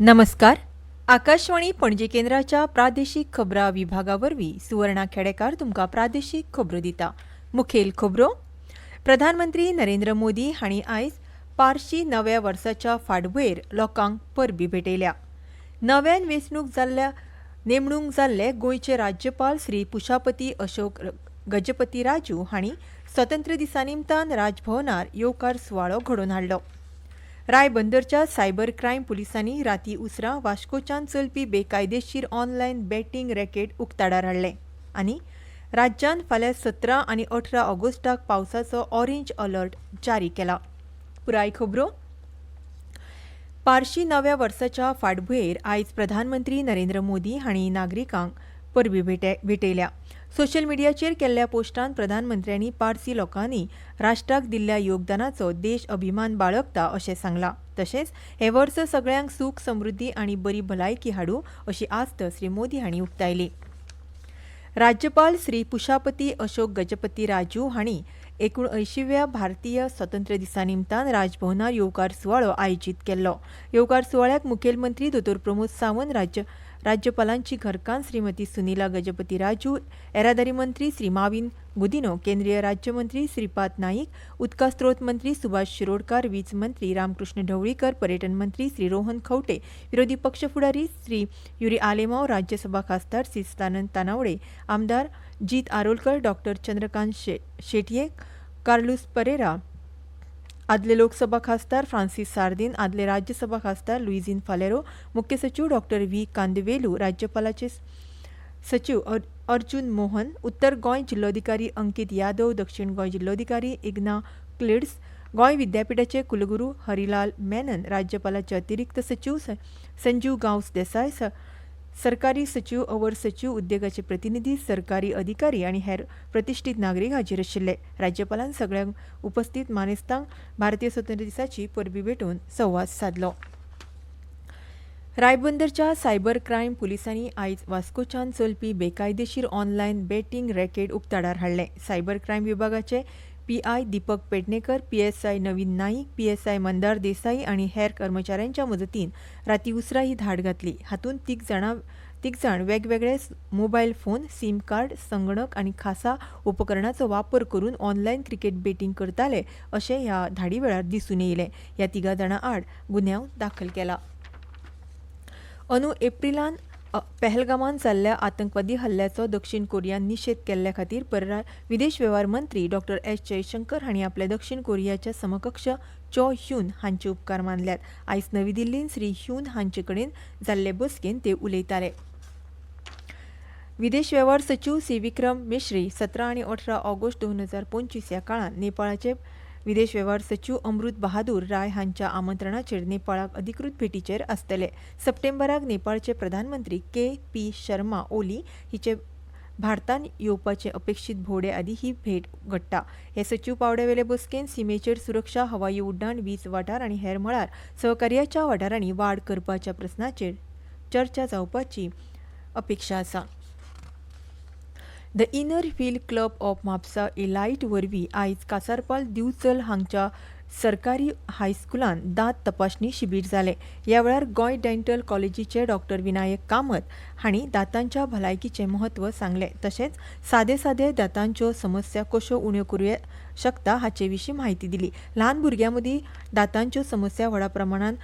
नमस्कार. आकाशवाणी पणजी केंद्राच्या प्रादेशीक खबरां विभागावरवीं सुवर्णा खेडेकार तुमकां प्रादेशीक खबरो दिता. मुखेल खबरो. प्रधानमंत्री नरेंद्र मोदी हांणी आयज पारशी नव्या वर्साच्या फाटभुंयेर लोकांक परबी भेटयल्या. नव्यान नेमणूक जाल्ले गोंयचे राज्यपाल श्री पुशापती अशोक गजपती राजू हांणी स्वतंत्र दिसा निमतान राजभवनार येवकार सुवाळो घडोवन हाडलो. रायबंदरच्या सायबर क्रायम पुलिसांनी राती उसरां वास्कोच्यान चलपी बेकायदेशीर ऑनलायन बॅटींग रॅकेट उक्ताडार हाडले. आनी राज्यांत फाल्यां 17 आनी 18 ऑगस्टाक पावसाचो ऑरेंज अलर्ट जारी केला. पुराय खबरो. पारशी नव्या वर्साच्या फाटभुंयेर आयज प्रधानमंत्री नरेंद्र मोदी हांणी नागरिकांक परबी भेटयल्या. सोशल मिडियाचेर केल्ल्या पोस्टांत प्रधानमंत्र्यांनी पारसी लोकांनी राष्ट्राक दिल्ल्या योगदानाचो देश अभिमान बाळगता अशें सांगलां. तशेंच हे वर्स सगळ्यांक सूख समृद्धी आनी बरी भलायकी हाडूं अशी आस्त श्री मोदी हांणी उक्तायली. राज्यपाल श्री पुशापती अशोक गजपती राजू हांणी 79व्या भारतीय स्वतंत्र दिसा निमतान राजभवनार येवकार सुवाळो आयोजीत केल्लो. येवकार सुवाळ्याक मुखेलमंत्री दोतोर प्रमोद सावंत, राज्यपालांची घरकान्न श्रीमती सुनीला गजपती राजू, येरादारी मंत्री श्री माविन गुदिनो, केंद्रीय राज्यमंत्री श्रीपाद नाईक, उदका स्त्रोत मंत्री सुभाष शिरोडकार, वीज मंत्री रामकृष्ण ढवळीकर, पर्यटन मंत्री श्री रोहन खंवटे, विरोधी पक्ष फुडारी श्री युरी आलेमांव, राज्यसभा खासदार श्री सदानंद तानावडे, आमदार जीत आरोलकर, डॉक्टर चंद्रकांत शेटये, कार्लूस परेरा, आदले लोकसभा खासदार फ्रांसीस सार्दिन, आदले राज्यसभा खासदार लुइझीन फालेरो, मुख्य सचिव डॉक्टर व्ही कांदवेलू, राज्यपालाचे सचिव अर्जुन मोहन, उत्तर गोंय जिल्लोधिकारी अंकित यादव, दक्षिण गोंय जिल्लोधिकारी इग्ना क्लिड्स, गोंय विद्यापीठाचे कुलगुरू हरिलाल मेनन, राज्यपालाचे अतिरिक्त सचिव संजीव गांवस देसाय, सरकारी सचिव, अवर सचिव, उद्देगाचे प्रतिनिधी, सरकारी अधिकारी आनी हेर प्रतिश्ठीत नागरीक हाजीर आशिल्ले. राज्यपालान सगळ्यांक उपस्थित मानेस्तांक भारतीय स्वतंत्र दिसाची परबी भेटोवन संवाद साधलो. रायबंदरच्या सायबर क्रायम पुलिसांनी आयज वास्कोच्यान चलपी बेकायदेशीर ऑनलायन बॅटींग रॅकेट उक्ताडार हाडले. सायबर क्रायम विभागाचे पीआय दीपक पेडणेकर, पीएसआय नवीन नाईक, पीएसआय मंदार देसाई आनी हेर कर्मचाऱ्यांच्या मजतीन राती उसरा ही धाड घातली. हातूंत तीग जाण वेगवेगळे मोबायल फोन, सीम कार्ड, संगणक आनी खासा उपकरणांचो वापर करून ऑनलायन क्रिकेट बॅटींग करताले अशें ह्या धाडी वेळार दिसून येयलें. ह्या तिगा जाणां आड गुन्यांव दाखल केला. अंदू एप्रिलांत पहलगामांत जाल्ल्या आतंकवादी हल्ल्याचो दक्षिण कोरियान निशेध केल्ल्या खातीर विदेश वेव्हार मंत्री डॉक्टर एस जयशंकर हांणी आपल्या दक्षिण कोरियाच्या समकक्ष चो ह्यून हांचे उपकार मानल्यात. आयज नवी दिल्लींत श्री ह्यून हांचे कडेन जाल्ले बसकेंत ते उलयताले. विदेश वेव्हार सचिव सी विक्रम मिश्री 17 आनी 18 ऑगस्ट 2025 ह्या काळात नेपाळाचे विदेश वेव्हार सचिव अमृत बहादूर राय हांच्या आमंत्रणाचेर नेपाळाक अधिकृत भेटीचेर आसतले. सप्टेंबराक नेपाळचे प्रधानमंत्री के.पी. शर्मा ओली हिचे भारतांत येवपाचे अपेक्षीत भोवडे आदी ही भेट घडटा. हे सचिव पावड्यावेले बसकेंत सीमेचेर सुरक्षा, हवाई उड्डाण, वीज वाठार आनी हेर मळार सहकार्याच्या वाठारांनी वाड करपाच्या प्रस्नाचेर चर्चा जावपाची अपेक्षा आसा. The inner wheel club of Mapusa elite वरवीं आयज कासारपाल दिवचल हांगच्या सरकारी हायस्कुलांत दांत तपासणी शिबीर जालें. ह्या वेळार गोंय डेंटल कॉलेजीचे डॉक्टर विनायक कामत हांणी दांतांच्या भलायकीचें म्हत्व सांगलें. तशेंच सादे दांतांच्यो समस्या कश्यो उण्यो करूं शकता हाचे विशीं म्हायती दिली. ल्हान भुरग्यां मदीं दांतांच्यो समस्या व्हड प्रमाणांत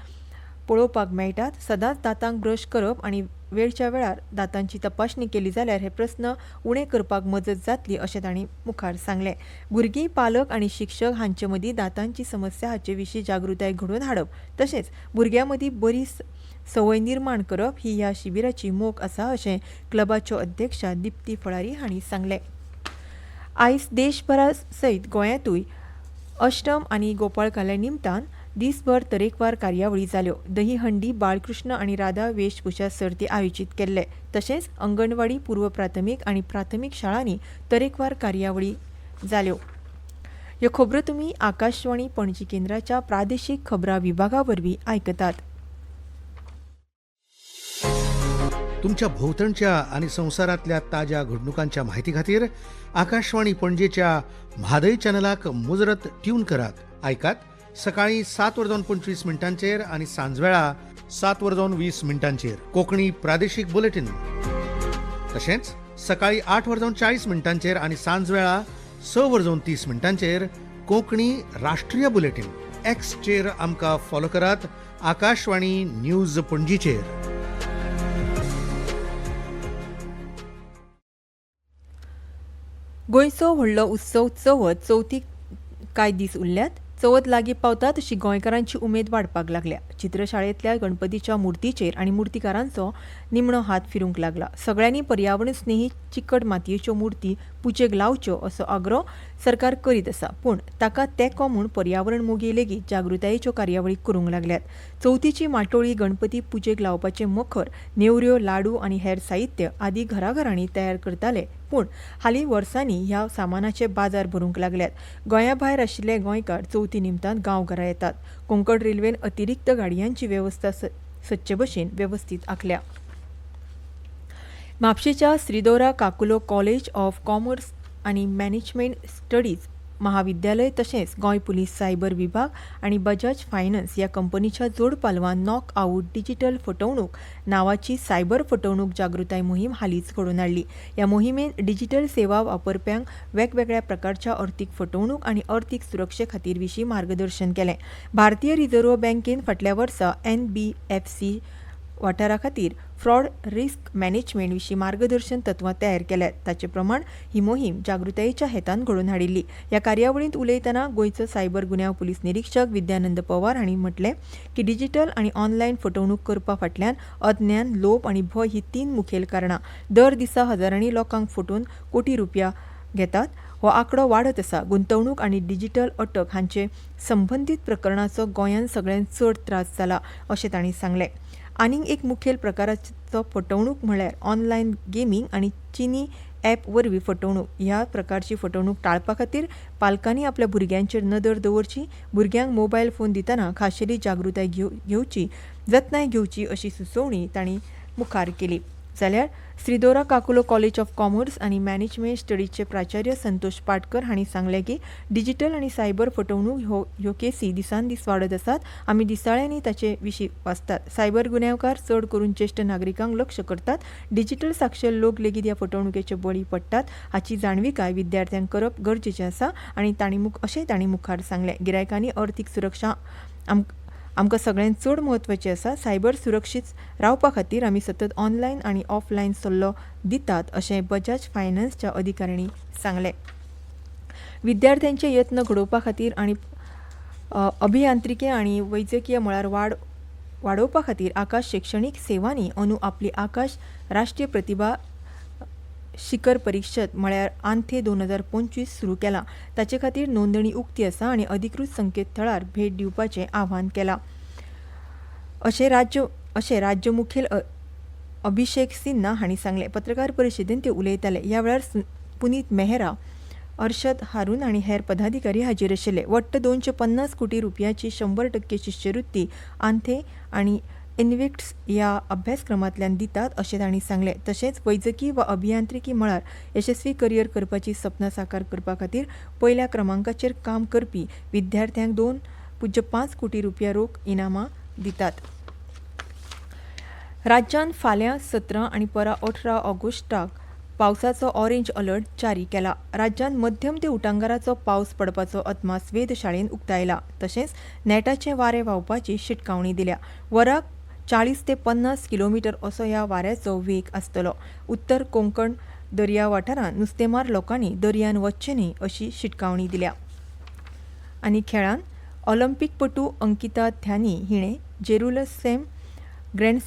पळोवपाक मेळटात. सदांच दांतांक ब्रश करप आनी वेळच्या वेळार दांतांची तपासणी केली जाल्यार हे प्रस्न उणे करपाक मजत जातली अशें तांणी मुखार सांगलें. भुरगीं, पालक आनी शिक्षक हांचे मदीं दांतांची समस्या हाचे विशीं जागृताय घडोवन हाडप तशेंच भुरग्यां मदीं बरी संवय निर्माण करप ही ह्या शिबिराची मोख आसा अशें क्लबाच्यो अध्यक्षा दिप्ती फळारी हांणी सांगलें. आयज देशभरा सयत गोंयांतूय अष्टम आनी गोपाळकाले निमतान दिसभर तरेकवार कार्यावळी जाल्यो. दहीहंडी, बाळकृष्ण आनी राधा वेशभूषा सर्ती आयोजीत केल्ले. तशेंच अंगणवाडी, पूर्व प्राथमीक आनी प्राथमीक शाळांनी तरेकवार कार्यावळी जाल्यो. ह्यो खबरो तुमी आकाशवाणी पणजी केंद्राच्या प्रादेशीक खबरां विभागा वरवीं आयकतात. तुमच्या भोवतणच्या आणि संवसारातल्या ताज्या घडणुकांच्या माहिती खातीर आकाशवाणी पणजेच्या म्हादय चॅनलाक मुजरत ट्यून करात. ऐकात सकाळी 7:25 आणि सांजवेळा 7:20 कोंकणी प्रादेशीक बुलेटिन. तशेंच सकाळी 8:40 आणि सांजवेळा 6:30 कोंकणी राष्ट्रीय बुलेटिन. एक्सचेर आमकां फॉलो करात. आकाशवाणी न्यूज पणजीचेर. गोंयचो व्हडलो उत्सव चवथ चवथीक कांय दीस उरल्यात. चवथ लागीं पावता तशी गोंयकारांची उमेद वाडपाक लागल्या. चित्रशाळेंतल्या गणपतीच्या मुर्तीचेर आनी मुर्तीकारांचो निमणो हात फिरूंक लागला. सगळ्यांनी पर्यावरण स्नेही चिकट मातयेच्यो मुर्ती पुजेक लावच्यो असो आग्रो सरकार करीत आसा. पूण ताका तेंको म्हूण पर्यावरण मोगी लेगीत जागृतायेच्यो कार्यावळी करूंक लागल्यात. चवथीची माटोळी, गणपती पुजेक लावपाचे मखर, नेवऱ्यो, लाडू आनी हेर साहित्य आदी घराघरांनी तयार करताले. पूण हालीं वर्सांनी ह्या सामानाचे बाजार भरूंक लागल्यात. गोंया भायर आशिल्ले गोंयकार चवथी निमतान गांवघरा येतात. कोंकण रेल्वेन अतिरिक्त गाडयांची वेवस्था सदचे भशेन वेवस्थीत आखल्या. म्हापशेच्या श्रीदोरा काकुलो कॉलेज ऑफ कॉमर्स आनी मॅनेजमेंट स्टडीज महाविद्यालय तशेंच गोंय पुलीस सायबर विभाग आनी बजाज फायनान्स ह्या कंपनीच्या जोड पालवान नॉक आउट डिजिटल फटवणूक नांवाची सायबर फटवणूक जागृताय मोहीम हालींच घडोवन हाडली. ह्या मोहिमेंत डिजिटल सेवा वापरप्यांक वेगवेगळ्या प्रकारच्या अर्थीक फटवणूक आनी अर्थीक सुरक्षे खातीर विशीं मार्गदर्शन केलें. भारतीय रिझर्व्ह बँकेन फाटल्या वर्सा NBFC वाठारा खातीर फ्रॉड रिस्क मॅनेजमेंट विशीं मार्गदर्शन तत्वां तयार केल्यात. ताचे प्रमाण ही मोहीम जागृतायेच्या हेतान घडोवन हाडिल्ली. ह्या कार्यावळींत उलयतना गोंयचो सायबर गुन्यांव पुलीस निरीक्षक विद्यानंद पवार हांणी म्हटलें की डिजिटल आनी ऑनलायन फटवणूक करपा फाटल्यान अज्ञान, लोभ आनी भय ही 3 मुखेल कारणां. दर दिसा हजारांनी लोकांक फटोवन कोटी रुपया घेतात. हो आंकडो वाडत आसा. गुंतवणूक आनी डिजिटल अटक हांचे संबंदीत प्रकरणांचो गोंयांत सगळ्यांत चड त्रास जाला अशें तांणी सांगलें. आनीक एक मुखेल प्रकाराचो फटवणूक म्हळ्यार ऑनलायन गेमींग आनी चिनी ॲप वरवीं फटवणूक. ह्या प्रकारची फटवणूक टाळपा खातीर पालकांनी आपल्या भुरग्यांचेर नदर दवरची, भुरग्यांक मोबायल फोन दितना खाशेली जागृताय घेवची, जतनाय घेवची अशी सुचोवणी तांणी मुखार केली. जाल्यार श्रीदोरा काकुलो कॉलेज ऑफ कॉमर्स आनी मॅनेजमेंट स्टडीजचे प्राचार्य संतोष पाटकर हांणी सांगलें की डिजिटल आनी सायबर फटवणूक ह्यो केसी दिसान दीस वाडत आसात. आमी दिसाळ्यांनी ताचे विशीं वाचतात. सायबर गुन्यांवकार चड करून ज्येश्ठ नागरिकांक लक्ष करतात. डिजिटल साक्षर लोक लेगीत ह्या फटवणुकेचे बळी पडटात. हाची जाणविकाय विद्यार्थ्यांक करप गरजेचें आसा आनी अशेंय तांणी मुखार सांगलें. गिरायकांनी अर्थीक सुरक्षा आमकां सगळ्यांत चड म्हत्वाची आसा. सायबर सुरक्षीत रावपा खातीर आमी सतत ऑनलायन आनी ऑफलायन सल्लो दितात अशें बजाज फायनान्सच्या अधिकाऱ्यांनी सांगलें. विद्यार्थ्यांचे यत्न घडोवपा खातीर आनी अभियांत्रिकी आनी वैजकीय मळार वाडोवपा खातीर आकाश शैक्षणीक सेवांनी अंदू आपली आकाश राष्ट्रीय प्रतिभा शिखर परिशद म्हळ्यार आंथे 2025 सुरू केला. ताचे खातीर नोंदणी उक्ती आसा आनी अधिकृत संकेतथळार भेट दिवपाचें आवाहन केलां अशें राज्य मुखेल अभिषेक सिन्हा हांणी सांगलें. पत्रकार परिशदेंत ते उलयताले. ह्या वेळार पुनीत मेहरा, अर्शद हारून आनी हेर पदाधिकारी हाजीर आशिल्ले. वट्ट 250 कोटी रुपयाची 100% शिश्यवृत्ती आंथे आनी इन्व्हिक्ट्स ह्या अभ्यासक्रमांतल्यान दितात अशें तांणी सांगलें. तशेंच वैजकी वा अभियांत्रिकी मळार यशस्वी करियर करपाची सपनां साकार करपा खातीर पयल्या क्रमांकाचेर काम करपी विद्यार्थ्यांक 2.5 कोटी रुपया रोख इनामां दितात. राज्यान फाल्यां 17 आनी परां 18 ऑगस्टाक पावसाचो ऑरेंज अलर्ट जारी केला. राज्यात मध्यम ते उटंगाराचो पावस पडपाचो अदमास वेधशाळेन उक्तायला. तशेंच नेटाचे वारे व्हांवपाची शिटकावणी दिल्या. वराक 40 ते 50 किलोमीटर असो ह्या वाऱ्याचो वेग आसतलो. उत्तर कोंकण दर्या वाठारांत नुस्तेमार लोकांनी दर्यान वचचें न्हय अशी शिटकावणी दिल्या. आनी खेळांत ऑलिंपिकपटू अंकिता ध्यानी हिणें जेरुसलेम ग्रँड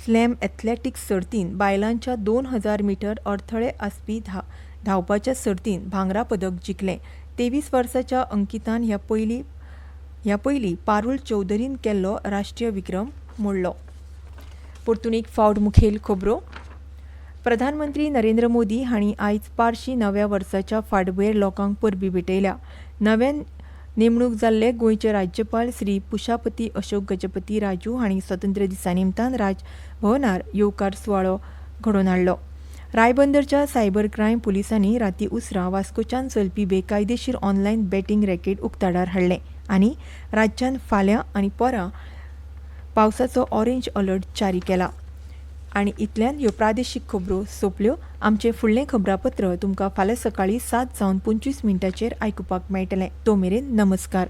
स्लॅम एथलेटिक्स सर्तींत बायलांच्या 2000 मीटर अडथळे आसपी धांवपाच्या सर्तींत भांगरा पदक जिखलें. 23 वर्साच्या अंकितान ह्या पयलीं पारुल चौधरीन केल्लो राष्ट्रीय विक्रम मोडलो. परतून एक फावट मुखेल खबरो. प्रधानमंत्री नरेंद्र मोदी हांणी आयज पारशी नव्या वर्साच्या फाटभुंयेर लोकांक परबीं भेटयल्या. नव्यान नेमणूक जाल्ले गोंयचे राज्यपाल श्री पुशापती अशोक गजपती राजू हांणी स्वतंत्र दिसा निमतान राजभवनार येवकार सुवाळो घडोवन हाडलो. रायबंदरच्या सायबर क्रायम पुलिसांनी राती उसरां वास्कोच्यान चलपी बेकायदेशीर ऑनलायन बॅटींग रॅकेट उक्ताडार हाडलें. आनी राज्यान फाल्यां आनी परां पावसाचो ऑरेंज अलर्ट जारी केला. आनी इतल्यान ह्यो प्रादेशीक खबरो सोंपल्यो. आमचें फुडलें खबरापत्र तुमकां फाल्यां सकाळीं 7:25 आयकुपाक मेळटलें. तो मेरेन नमस्कार.